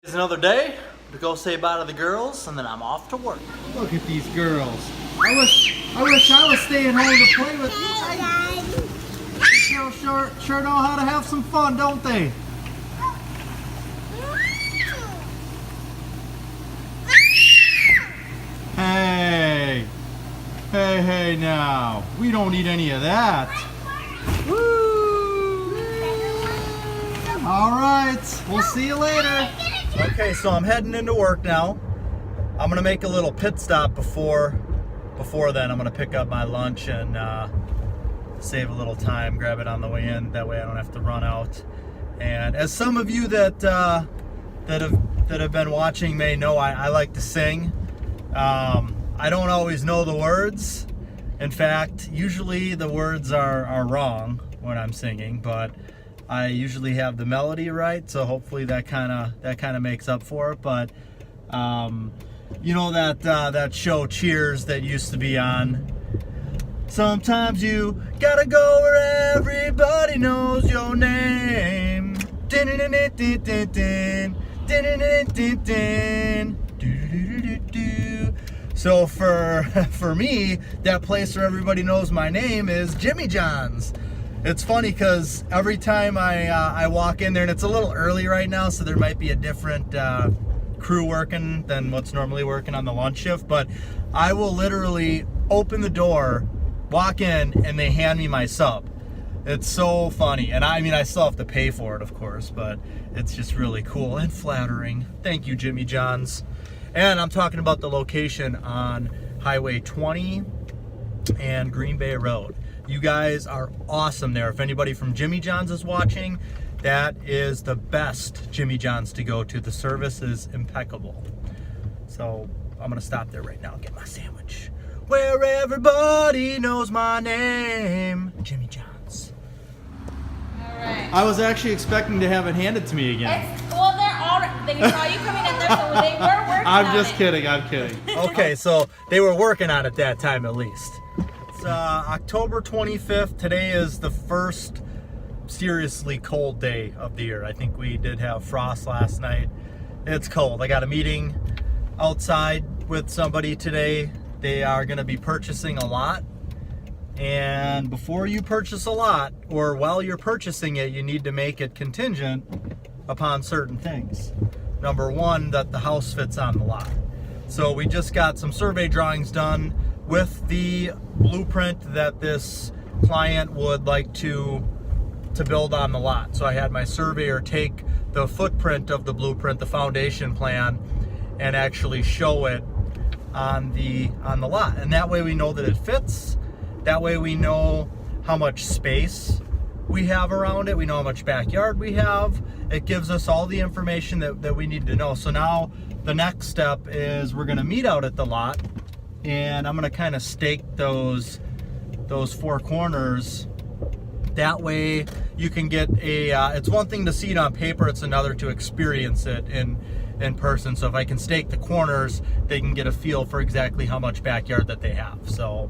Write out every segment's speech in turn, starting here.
It's another day to go say bye to the girls, and then I'm off to work. Look at these girls. I wish I was staying home to play with you. Sure know how to have some fun, don't they? Hey now. We don't need any of that. Woo! All right, we'll see you later. Okay, so I'm heading into work now. I'm gonna make a little pit stop before then. I'm gonna pick up my lunch and save a little time, grab it on the way in. That way I don't have to run out. And as some of you that have been watching may know, I like to sing. I don't always know the words. In fact, usually the words are wrong when I'm singing, but I usually have the melody right, so hopefully that kind of makes up for it. But you know that show Cheers that used to be on. Sometimes you gotta go where everybody knows your name. So for me, that place where everybody knows my name is Jimmy John's. It's funny because every time I walk in there, and it's a little early right now, so there might be a different crew working than what's normally working on the lunch shift, but I will literally open the door, walk in, and they hand me my sub. It's so funny. And I mean, I still have to pay for it, of course, but it's just really cool and flattering. Thank you, Jimmy John's. And I'm talking about the location on Highway 20 and Green Bay Road. You guys are awesome there. If anybody from Jimmy John's is watching, that is the best Jimmy John's to go to. The service is impeccable. So I'm gonna stop there right now and get my sandwich. Where everybody knows my name, Jimmy John's. All right. I was actually expecting to have it handed to me again. They saw you coming in there, so they were working I'm on just it. kidding. I'm kidding. Okay, so they were working on it that time at least. It's October 25th. Today is the first seriously cold day of the year. I think we did have frost last night. It's cold. I got a meeting outside with somebody today. They are going to be purchasing a lot. And before you purchase a lot, or while you're purchasing it, you need to make it contingent upon certain things. Number one, that the house fits on the lot. So we just got some survey drawings done with the blueprint that this client would like to build on the lot. So I had my surveyor take the footprint of the blueprint, the foundation plan, and actually show it on the lot. And that way we know that it fits. That way we know how much space we have around it. We know how much backyard we have. It gives us all the information that we need to know. So now the next step is we're gonna meet out at the lot, and I'm gonna kind of stake those four corners. That way you can get it's one thing to see it on paper, it's another to experience it in person. So if I can stake the corners, they can get a feel for exactly how much backyard that they have. So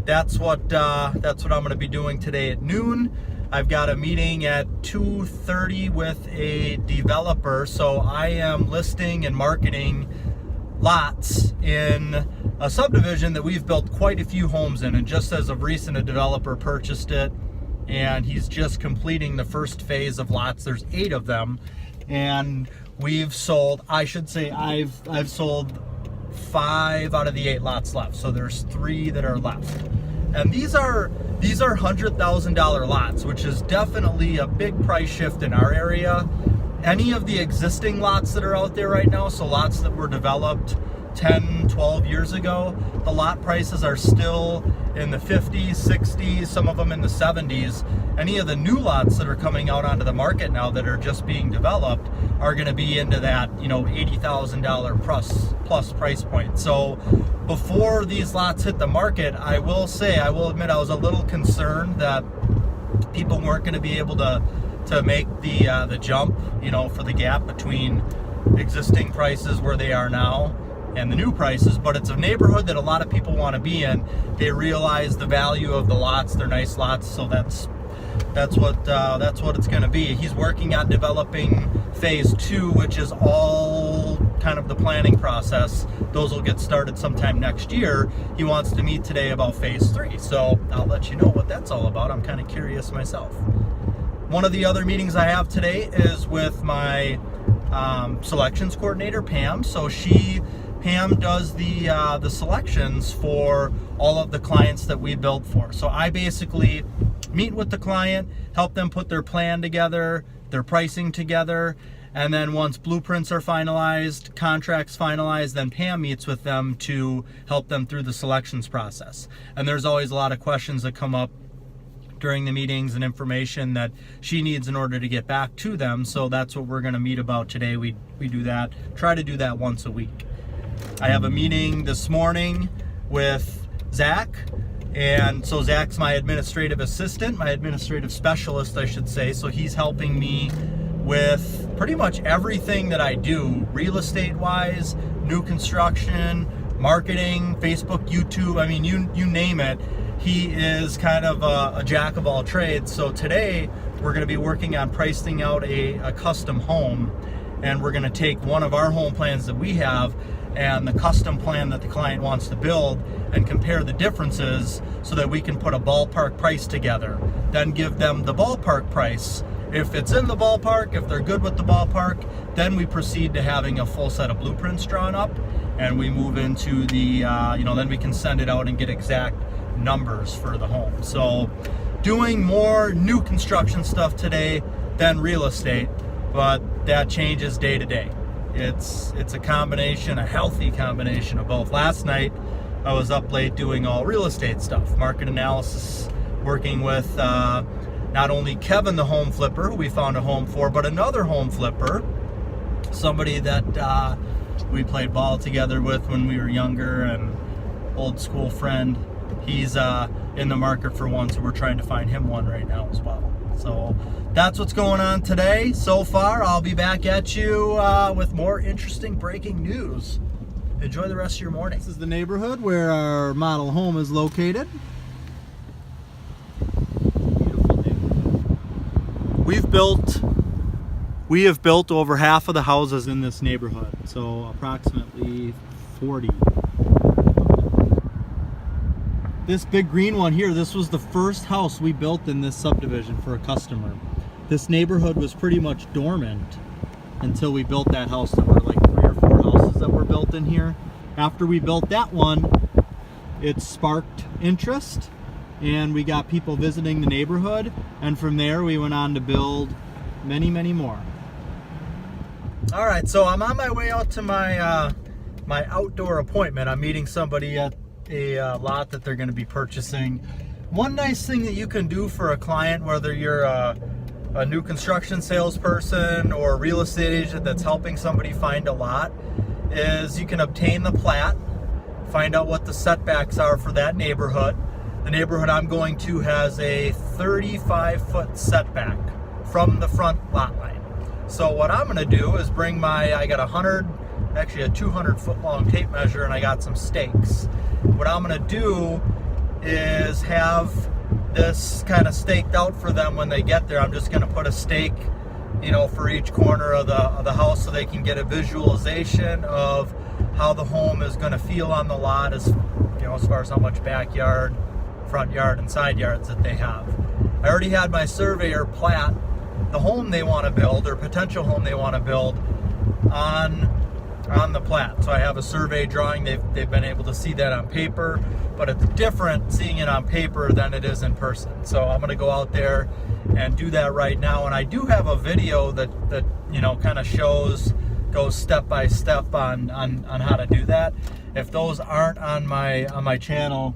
that's what I'm going to be doing today at noon. I've got a meeting at 2:30 with a developer. So I am listing and marketing lots in a subdivision that we've built quite a few homes in. And just as of recent, a developer purchased it, and he's just completing the first phase of lots. There's 8 of them, and we've sold, I should say, I've sold 5 out of the 8 lots left. So there's 3 that are left. And these are $100,000 lots, which is definitely a big price shift in our area. Any of the existing lots that are out there right now, so lots that were developed 10, 12 years ago, the lot prices are still in the 50s, 60s, some of them in the 70s. Any of the new lots that are coming out onto the market now that are just being developed are going to be into that, $80,000 plus price point. So before these lots hit the market, I will admit I was a little concerned that people weren't going to be able to make the jump, for the gap between existing prices where they are now and the new prices. But it's a neighborhood that a lot of people want to be in. They realize the value of the lots. They're nice lots, so that's what it's going to be. He's working on developing phase 2, which is all kind of the planning process. Those will get started sometime next year. He wants to meet today about phase 3, so I'll let you know what that's all about. I'm kind of curious myself. One of the other meetings I have today is with my selections coordinator, Pam. So Pam does the selections for all of the clients that we build for. So I basically meet with the client, help them put their plan together, their pricing together, and then once blueprints are finalized, contracts finalized, then Pam meets with them to help them through the selections process. And there's always a lot of questions that come up during the meetings and information that she needs in order to get back to them. So that's what we're going to meet about today. We do that, try to do that once a week. I have a meeting this morning with Zach, and so Zach's my administrative assistant, my administrative specialist, I should say. So he's helping me with pretty much everything that I do, real estate wise, new construction, marketing, Facebook, YouTube, I mean, you name it. He is kind of a jack of all trades. So today we're going to be working on pricing out a custom home, and we're going to take one of our home plans that we have and the custom plan that the client wants to build and compare the differences so that we can put a ballpark price together. Then give them the ballpark price. If it's in the ballpark, if they're good with the ballpark, then we proceed to having a full set of blueprints drawn up, and we move into the, then we can send it out and get exact numbers for the home. So doing more new construction stuff today than real estate, but that changes day to day. It's a combination, a healthy combination of both. Last night I was up late doing all real estate stuff, market analysis, working with not only Kevin the home flipper, who we found a home for, but another home flipper, somebody that we played ball together with when we were younger, and old school friend. He's in the market for one, so we're trying to find him one right now as well. So that's what's going on today so far. I'll be back at you with more interesting breaking news. Enjoy the rest of your morning. This is the neighborhood where our model home is located. Beautiful neighborhood. We have built over half of the houses in this neighborhood, so approximately 40. This big green one here, this was the first house we built in this subdivision for a customer. This neighborhood was pretty much dormant until we built that house. There were like 3 or 4 houses that were built in here. After we built that one, it sparked interest, and we got people visiting the neighborhood, and from there we went on to build many, many more. All right, so I'm on my way out to my my outdoor appointment. I'm meeting somebody at a lot that they're going to be purchasing. One nice thing that you can do for a client, whether you're a new construction salesperson or a real estate agent that's helping somebody find a lot, is you can obtain the plat, find out what the setbacks are for that neighborhood. The neighborhood I'm going to has a 35-foot setback from the front lot line. So what I'm going to do is bring I got a 200-foot long tape measure, and I got some stakes. What I'm going to do is have this kind of staked out for them when they get there. I'm just going to put a stake, for each corner of the house so they can get a visualization of how the home is going to feel on the lot, as far as how much backyard, front yard, and side yards that they have. I already had my surveyor plat the home they want to build, or potential home they want to build, on the plat. So I have a survey drawing. They've been able to see that on paper, but it's different seeing it on paper than it is in person. So I'm going to go out there and do that right now. And I do have a video that kind of goes step by step on how to do that. If those aren't on my channel,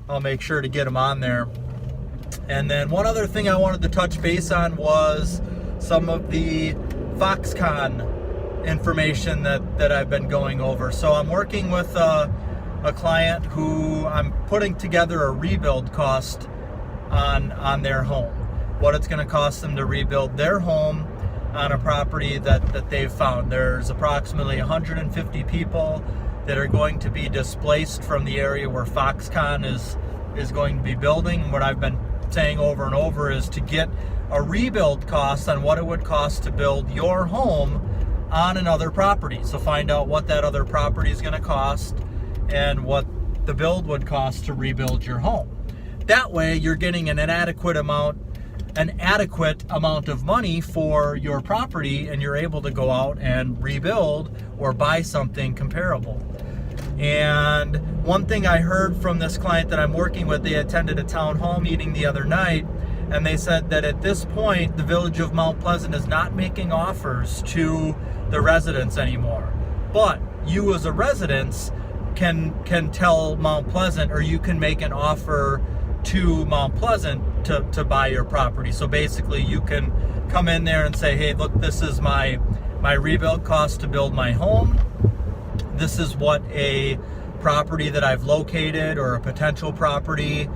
I'll make sure to get them on there. And then one other thing I wanted to touch base on was some of the Foxconn information that I've been going over. So I'm working with a client who I'm putting together a rebuild cost on their home. What it's going to cost them to rebuild their home on a property that they've found. There's approximately 150 people that are going to be displaced from the area where Foxconn is going to be building. And what I've been saying over and over is to get a rebuild cost on what it would cost to build your home on another property. So find out what that other property is going to cost and what the build would cost to rebuild your home. That way you're getting an adequate amount of money for your property, and you're able to go out and rebuild or buy something comparable. And one thing I heard from this client that I'm working with, they attended a town hall meeting the other night, and they said that at this point the village of Mount Pleasant is not making offers to the residents anymore. But you as a resident can tell Mount Pleasant, or you can make an offer to Mount Pleasant to buy your property. So basically you can come in there and say, hey, look, this is my rebuild cost to build my home. This is what a property that I've located or a potential property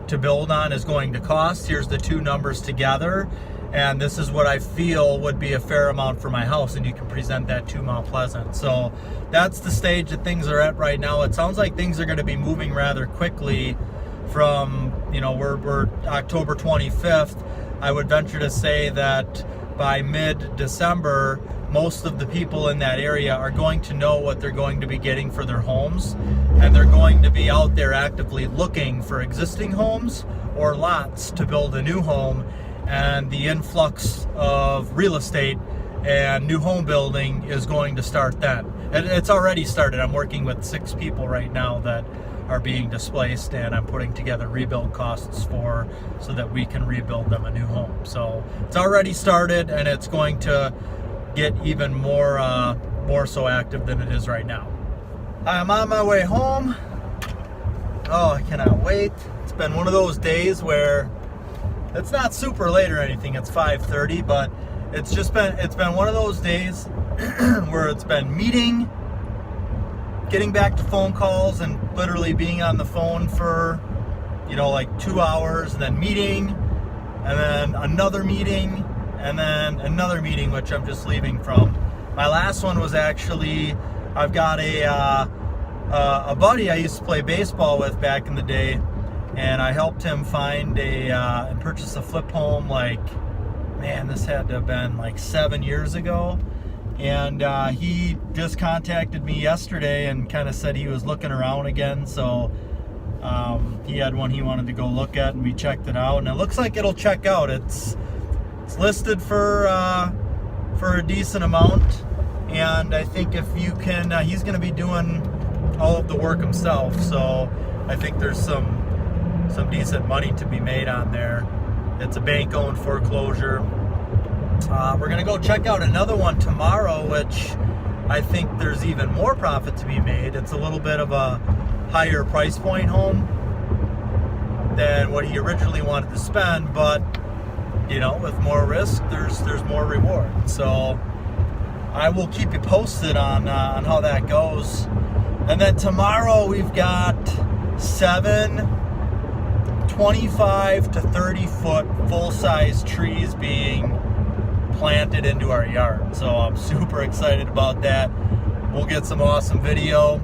to build on is going to cost. Here's the two numbers together, and this is what I feel would be a fair amount for my house, and you can present that to Mount Pleasant. So that's the stage that things are at right now. It sounds like things are going to be moving rather quickly from, we're October 25th. I would venture to say that by mid-December, most of the people in that area are going to know what they're going to be getting for their homes, and they're going to be out there actively looking for existing homes or lots to build a new home. And the influx of real estate and new home building is going to start then. And it's already started. I'm working with 6 people right now that are being displaced, and I'm putting together rebuild costs so that we can rebuild them a new home. So it's already started, and it's going to get even more so active than it is right now. I'm on my way home. Oh, I cannot wait. It's been one of those days where it's not super late or anything. It's 5:30, but it's been one of those days where it's been meeting, getting back to phone calls, and literally being on the phone for like 2 hours, and then meeting, and then another meeting, and then another meeting, which I'm just leaving from. My last one was actually, I've got a buddy I used to play baseball with back in the day, and I helped him find and purchase a flip home. This had to have been like 7 years ago. And he just contacted me yesterday and kind of said he was looking around again. So he had one he wanted to go look at, and we checked it out, and it looks like it'll check out. It's listed for a decent amount, and I think if you can, he's going to be doing all of the work himself. So I think there's some decent money to be made on there. It's a bank-owned foreclosure. We're going to go check out another one tomorrow, which I think there's even more profit to be made. It's a little bit of a higher price point home than what he originally wanted to spend, but with more risk, there's more reward. So I will keep you posted on how that goes. And then tomorrow we've got 7 25 to 30 foot full-size trees being planted into our yard. So I'm super excited about that. We'll get some awesome video.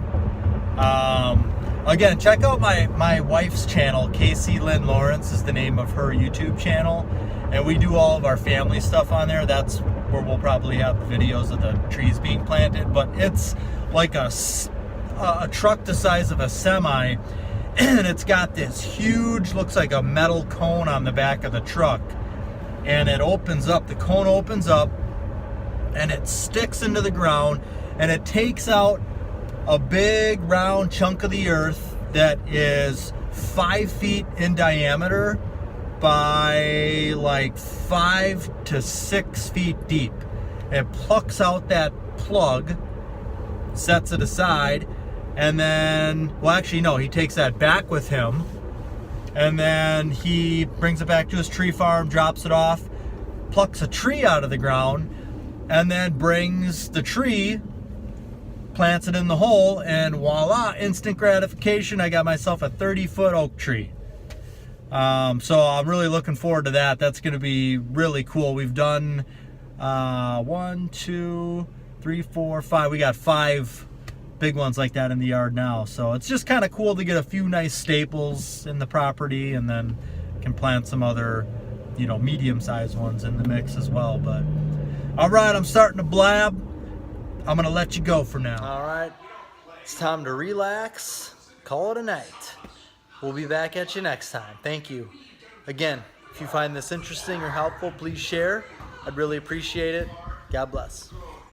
Again, check out my wife's channel. Casey Lynn Lawrence is the name of her YouTube channel, and we do all of our family stuff on there. That's where we'll probably have the videos of the trees being planted. But it's like a truck the size of a semi, and it's got this huge, looks like a metal cone on the back of the truck, and it opens up, the cone opens up, and it sticks into the ground, and it takes out a big round chunk of the earth that is 5 feet in diameter by like 5 to 6 feet deep. It plucks out that plug, sets it aside, and then, well, actually, no, he takes that back with him, and then he brings it back to his tree farm, drops it off, plucks a tree out of the ground, and then brings the tree, plants it in the hole, and voila, instant gratification. I got myself a 30-foot oak tree. So I'm really looking forward to that. That's going to be really cool. We've done 1, 2, 3, 4, 5. We got 5 big ones like that in the yard now. So it's just kind of cool to get a few nice staples in the property and then can plant some other, you know, medium-sized ones in the mix as well. But all right, I'm starting to blab. I'm gonna let you go for now. All right, it's time to relax, call it a night. We'll be back at you next time. Thank you. Again, if you find this interesting or helpful, please share. I'd really appreciate it. God bless.